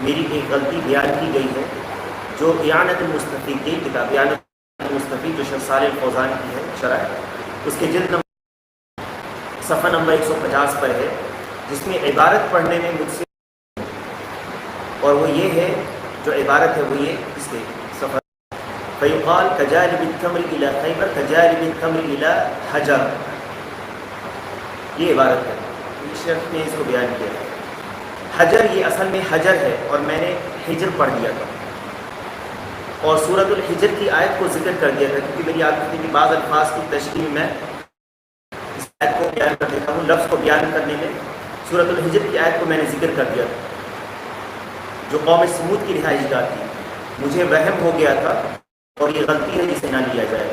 میری ایک غلطی بیان کی گئی ہے جو اعانۃ المستفید کی کتاب اعانۃ المستفید جو شیخ صالح الفوزان کی ہے شرح ہے، اس کے جلد صفحہ نمبر 150 پر ہے، جس میں عبارت پڑھنے میں مجھ سے، اور وہ یہ ہے جو عبارت ہے وہ یہ اس کے صفحہ فیقال کجالب التمر الی خیبر کجالب التمر الی حجر، یہ عبارت ہے، شیخ نے اس کو بیان کیا ہے۔ حجر یہ اصل میں حجر ہے، اور میں نے حجر پڑھ دیا تھا اور سورۃ الحجر کی آیت کو ذکر کر دیا تھا، کیونکہ میری عادت تھی کہ بعض الفاظ کی تشریح میں اس آیت کو بیان کر دیتا ہوں، لفظ کو بیان کرنے میں سورۃ الحجر کی آیت کو میں نے ذکر کر دیا تھا جو قوم سمود کی رہائش گاہ تھی۔ مجھے وہم ہو گیا تھا اور یہ غلطی ہے جسے نہ لیا جائے۔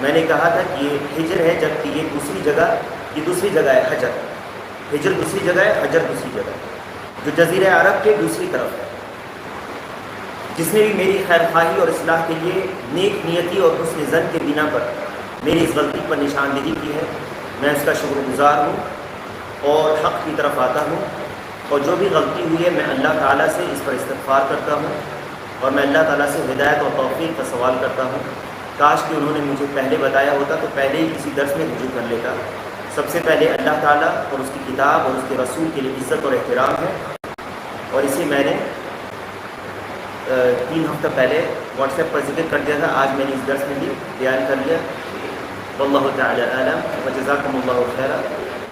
میں نے کہا تھا کہ یہ حجر ہے، جبکہ یہ دوسری جگہ ہے حجر، حجر دوسری جگہ ہے، حجر دوسری جگہ ہے، جو جزیرہ عرب کے دوسری طرف ہے۔ جس نے بھی میری خیر خواہی اور اصلاح کے لیے نیک نیتی اور حسن ظن کے بنا پر میری اس غلطی پر نشاندہی کی ہے، میں اس کا شکر گزار ہوں اور حق کی طرف آتا ہوں، اور جو بھی غلطی ہوئی ہے میں اللہ تعالیٰ سے اس پر استغفار کرتا ہوں، اور میں اللہ تعالیٰ سے ہدایت اور توفیق کا سوال کرتا ہوں۔ کاش کہ انہوں نے مجھے پہلے بتایا ہوتا تو پہلے ہی کسی درس میں رجوع کر لیتا۔ سب سے پہلے اللہ تعالیٰ اور اس کی کتاب اور اس کے رسول کے لیے عزت اور احترام ہے، اور اسے میں نے 3 ہفتہ پہلے واٹس ایپ پر ذکر کر دیا تھا، آج میں نے اس درس میں بھی بیان کر لیا۔ واللہ تعالی اعلم، وجزاکم اللہ خیرا۔